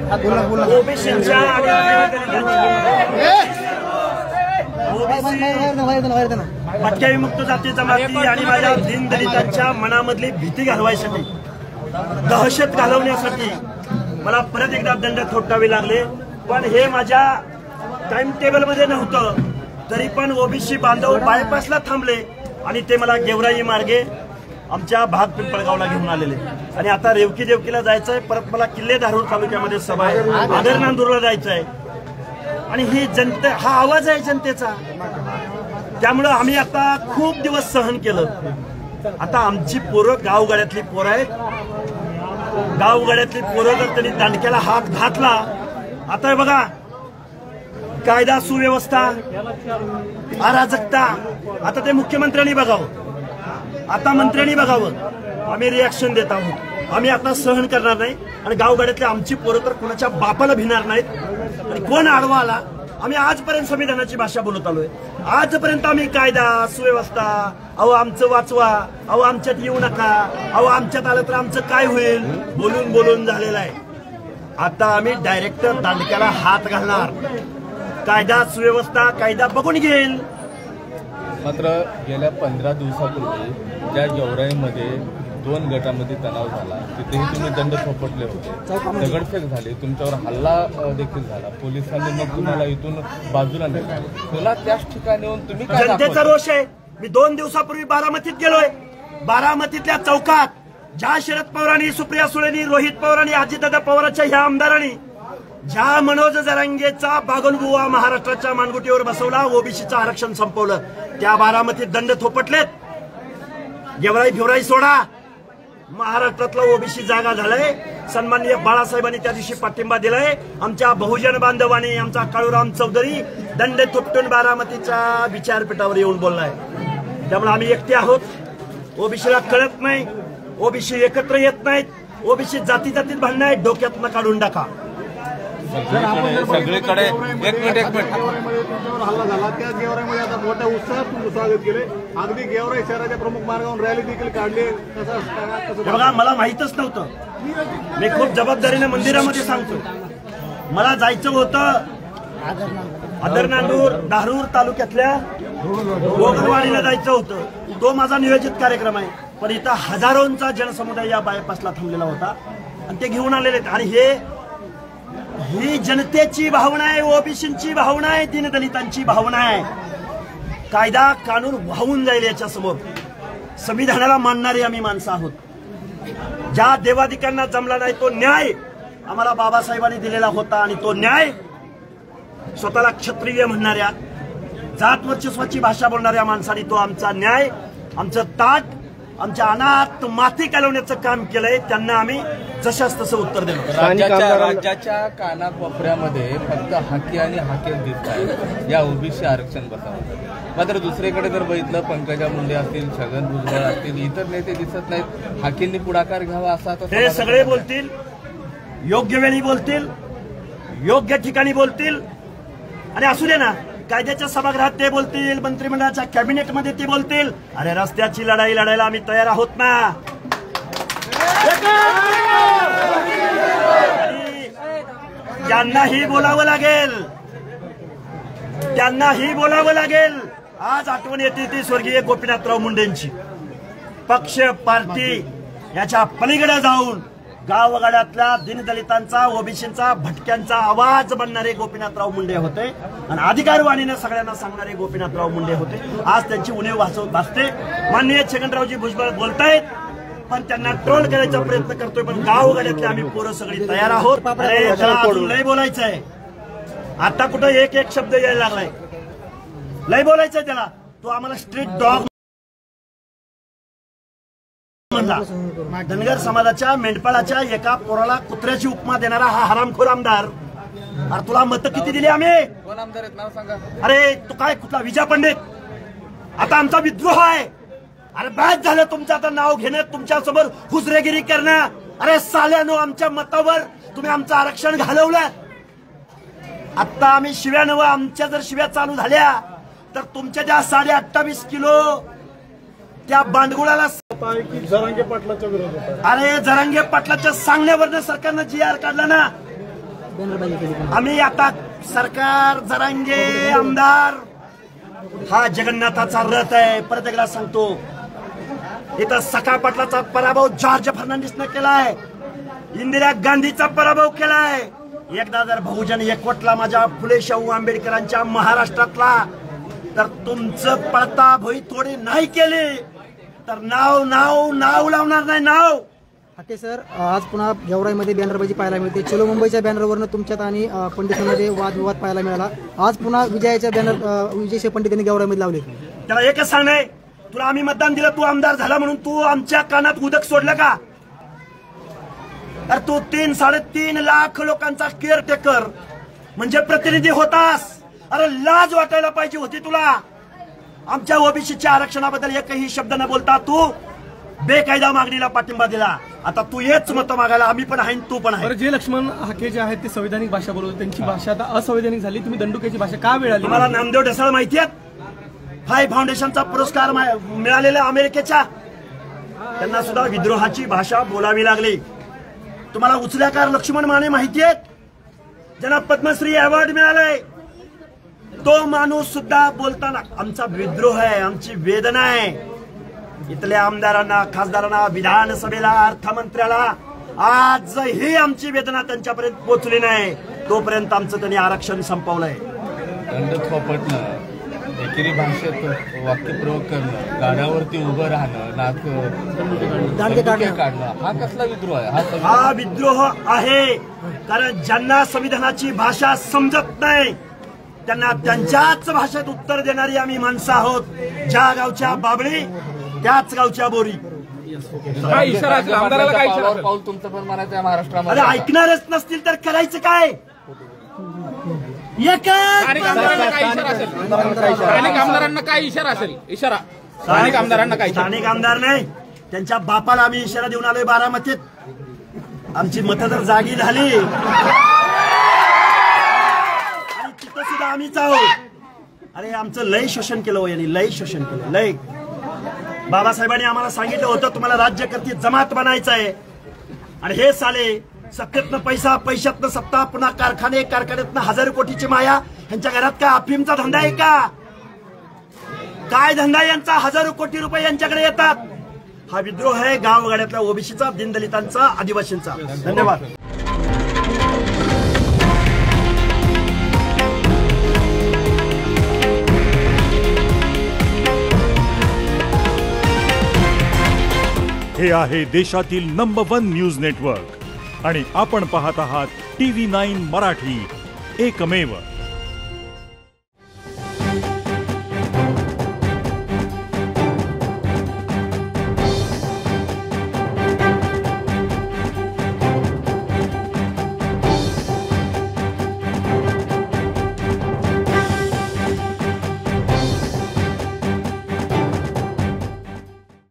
ओबीसीच्या भटक्या विमुक्त जाती जमाती आणि माझ्या दीनदलितांच्या मनामधली भीती घालवायसाठी, दहशत घालवण्यासाठी मला परत एकदा दंड थोपटावे लागले. पण हे माझ्या टाइम टेबल मध्ये नव्हतं, तरी पण ओबीसी बांधव बायपासला थांबले आणि ते मला गेवराई मार्गे आमच्या भाग पिंपळगावला घेऊन आलेले. आणि आता रेवकी देवकीला जायचंय, परत मला किल्ले धारूर तालुक्यामध्ये सभा आहे, आदर नांदूरला जायचंय. आणि ही जनते, हा आवाज आहे जनतेचा. त्यामुळं आम्ही आता खूप दिवस सहन केलं. आता आमची पोरं गावगाड्यातली पोरं आहेत. गावगाड्यातली पोरं जर त्यांनी दांडक्याला हात घातला, आता बघा कायदा सुव्यवस्था, अराजकता, आता ते मुख्यमंत्र्यांनी बघावं, आता मंत्र्यांनी बघावं. आम्ही रिॲक्शन देत आहोत. आम्ही आता सहन करणार नाही. आणि गावगाड्यातले आमची पोरं तर कोणाच्या बापाला भिणार नाहीत. आणि कोण आडवा आला, आम्ही आजपर्यंत संविधानाची भाषा बोलत आलोय. आजपर्यंत आम्ही कायदा सुव्यवस्था, अहो आमचं वाचवा, अहो आमच्यात येऊ नका, अहो आमच्यात आलं तर आमचं काय होईल, बोलून बोलून झालेलं आहे. आता आम्ही डायरेक्ट दांडक्याला हात घालणार. कायदा सुव्यवस्था कायदा बघून घेईल. मात्र गेल्या 15 दिवसापूर्वी ज्या गेवराईमध्ये 2 गटामध्ये तणाव झाला, तिथेही तुम्ही दंड थोपटले होते, दगडफेक झाली, तुमच्यावर हल्ला देखील झाला, पोलिसांनी मग तुम्हाला इथून बाजूला नेलं. तुला त्याच ठिकाणी येऊन तुम्ही काय, जनतेचा रोष आहे. मी 2 दिवसापूर्वी बारामतीत गेलोय. बारामतीतल्या चौकात ज्या शरद पवारांनी, सुप्रिया सुळेंनी, रोहित पवारांनी, अजितदादा पवारांच्या ह्या आमदारांनी ज्या मनोज जरांगेचा बागलबुवा महाराष्ट्राच्या मानगुटीवर बसवला, ओबीसीचं आरक्षण संपवलं, त्या बारामतीत दंड थोपटलेत. गेवराई फिवराई सोडा, महाराष्ट्रातला ओबीसी जागा झालाय. सन्माननीय बाळासाहेबांनी त्या दिवशी पाठिंबा दिलाय. आमच्या बहुजन बांधवांनी, आमचा काळूराम चौधरी दंड थोपटून बारामतीच्या विचारपीठावर येऊन बोललाय. त्यामुळे आम्ही एकटे आहोत. ओबीसीला कळत नाही, ओबीसी एकत्र येत नाहीत, ओबीसी जाती जातीत भांडणं आहेत, डोक्यातनं काढून टाका. सगळीकडे एक मिनिट हल्ला झाला, त्या गेवराईमध्ये आता मोठ्या उत्साहात तुमचं स्वागत केले. अगदी गेवराई शहराच्या प्रमुख मार्गावरून रॅली देखील काढली. बघा, मला माहितच नव्हतं. मी खूप जबाबदारीने मंदिरामध्ये सांगतो, मला जायचं होतं आदर नांदूर धारूर तालुक्यातल्या गोगलवाडीला जायचं होतं. तो माझा नियोजित कार्यक्रम आहे. पण इथं हजारोंचा जनसमुदाय या बायपासला थांबलेला होता आणि ते घेऊन आलेले. आणि ही जनतेची भावना आहे, ओबीसींची भावना आहे, दीनदलितांची भावना आहे. कायदा कानून वाहून जाईल याच्या समोर. संविधानाला मानणारी आम्ही माणसं आहोत. ज्या देवाधिकांना जमला नाही तो न्याय आम्हाला बाबासाहेबांनी दिलेला होता. आणि तो न्याय स्वतःला क्षत्रिय म्हणणाऱ्या, जात वर्चस्वाची भाषा बोलणाऱ्या माणसांनी तो आमचा न्याय, आमचं ताट, आमच्या अनाथ माती कालवण्याचं काम केलंय. त्यांना आम्ही जशाच तसं उत्तर देतो. राज्याच्या कानाकोपऱ्यामध्ये फक्त हाकी आणि हाकेच दिसत आहेत या ओबीसी आरक्षण बसावं. मात्र दुसरीकडे जर बघितलं, पंकजा मुंडे असतील, छगन भुजबळ असतील, इतर नेते दिसत नाहीत. हाकींनी पुढाकार घ्यावा असा हे सगळे बोलतील, योग्य वेळी बोलतील, योग्य ठिकाणी बोलतील. आणि असू दे ना, कायद्याच्या सभागृहात ते बोलतील, मंत्रिमंडळाच्या कॅबिनेटमध्ये ते बोलतील. अरे रस्त्याची लढाई लढायला आम्ही तयार आहोत ना. त्यांनाही बोलावं लागेल, त्यांनाही बोलावं लागेल. आज आठवण येते ती स्वर्गीय गोपीनाथराव मुंडेंची. पक्ष पार्टी याच्या पलीकडे जाऊन गावगाड्यातल्या दीनदलितांचा, ओबीसींचा, भटक्यांचा आवाज बनणारे गोपीनाथराव मुंडे होते. आणि अधिकारवाणीने सगळ्यांना सांगणारे गोपीनाथराव मुंडे होते. आज त्यांची उणीव भासते. माननीय छगनरावजी भुजबळ बोलतायत, पण त्यांना ट्रोल करायचा प्रयत्न करतोय. पण गावगाड्यातले आम्ही पोरं सगळी तयार आहोत. अजून लय बोलायचं आहे. आता कुठं एक एक शब्द यायला लागलाय, लय बोलायचंय त्याला. तो आम्हाला स्ट्रीट डॉग म्हणला. धनगर समाजाच्या मेंढपाळाच्या एका पोराला कुत्र्याची उपमा देणारा हा हरामखोर आमदार. अरे तुला मतं किती दिली आम्ही? कोण आमदार आहेत नाव सांगा. अरे तू काय कुठला विजय पंडित? आता आमचा विद्रोह आहे. अरे बॅच झालं तुमचं आता नाव घेणं, तुमच्यासमोर हुजरेगिरी करणं. अरे साल्यानो, आमच्या मतावर तुम्ही आमचं आरक्षण घालवलं. आता आम्ही शिव्या नव, आमच्या जर शिव्या चालू झाल्या तर तुमच्या ज्या 28.5 किलो त्या बांडगुळाला जरांगे पाटलाच्या विरोधात. अरे जरांगे पाटलाच्या सांगण्यावरनं सरकारनं GR काढला ना. बॅनरबाजी केली. आम्ही आता सरकार जरांगे आमदार हा जगन्नाथाचा रथ आहे. परत एकदा सांगतो, इथं सखा पाटलाचा पराभव जॉर्ज फर्नांडिसनं केलाय, इंदिरा गांधीचा पराभव केलाय. एकदा जर बहुजन एकवटला माझ्या फुले शाहू आंबेडकरांच्या महाराष्ट्रातला, तर तुमचं पळता भोई थोडी नाही केली तर नाव नाव नाव लावणार नाही नाव. हाके सर, आज पुन्हा गेवराईमध्ये बॅनरबाजी पाहायला मिळते. चलो मुंबईच्या बॅनरवरनं तुमच्यात आणि पंडितांमध्ये वादविवाद पाहायला मिळाला. आज पुन्हा विजयाच्या बॅनर विजय पंडित यांनी गेवराईमध्ये लावले. त्याला एकच सांगणे, तुला आम्ही मतदान दिलं, तू आमदार झाला म्हणून तू आमच्या कानात उदक सोडलं का? तर तू 3-3.5 लाख लोकांचा केअरटेकर म्हणजे प्रतिनिधी होतास. अरे लाज वाटायला पाहिजे होती तुला. आमच्या ओबीसीच्या आरक्षणाबद्दल एकही शब्द न बोलता तू बेकायदा मागणीला पाठिंबा दिला. आता तू येच मत मागायला, आम्ही पण आहे तू पण आहे. जे लक्ष्मण हाके जे आहेत ते संवैधानिक भाषा बोलवतात, त्यांची भाषा आता असंवैधानिक झाली. तुम्ही दंडुक्याची भाषा का मिळाली? तुम्हाला नामदेव ढसाळ माहिती आहेत? फाय फाउंडेशनचा पुरस्कार मिळालेला अमेरिकेच्या, त्यांना सुद्धा विद्रोहाची भाषा बोलावी लागली. तुम्हाला उचल्याकार लक्ष्मण माने माहिती आहेत, ज्यांना पद्मश्री अवॉर्ड मिळाले? तो माणूस सुद्धा बोलताना आमचा विद्रोह आहे, आमची वेदना आहे. इथल्या आमदारांना, खासदारांना, विधानसभेला, अर्थमंत्र्याला आजही आमची वेदना त्यांच्यापर्यंत पोहोचली नाही. तोपर्यंत आमचं त्यांनी आरक्षण संपवलंय. दंड थोपटणं, एकेरी भाषेत वाक्यप्रयोग करणं, गाड्यावरती उभं राहणं, दांडके काढणं, हा कसला विद्रोह आहे? हा विद्रोह आहे. कारण ज्यांना संविधानाची भाषा समजत नाही त्यांना त्यांच्याच भाषेत उत्तर देणारी आम्ही माणसं आहोत. ज्या गावच्या बाबळी त्याच गावच्या बोरी. पाऊल तुमचं पण म्हणायचं महाराष्ट्रामध्ये. अरे ऐकणारच नसतील तर करायचं काय? स्थानिक आमदारांना काय इशारा असेल? इशारा स्थानिक आमदारांना काय? स्थानिक आमदार नाही, त्यांच्या बापाला आम्ही इशारा देऊन आलोय बारामतीत. आमची मतं जर जागी झाली आणि तिथं सुद्धा आम्हीच आहोत. अरे आमचं लय शोषण केलं हो यांनी, लय शोषण केलं, लय. बाबासाहेबांनी आम्हाला सांगितलं होतं तुम्हाला राज्यकर्ती जमात बनायचं आहे, आणि हे साले सत्तेतनं पैसा, पैशातनं सत्ता, पुन्हा कारखाने, कारखान्यातनं हजारो कोटीची माया. यांच्या घरात काय अफीमचा धंदा आहे का? काय धंदा यांचा? हजारो कोटी रुपये यांच्याकडे येतात. हा विद्रोह आहे गावगाड्यातल्या ओबीसीचा, दीनदलितांचा, आदिवासींचा. धन्यवाद. हे आहे देशातील नंबर 1 न्यूज नेटवर्क आणि आपण पाहत आहात TV9 मराठी, एकमेव.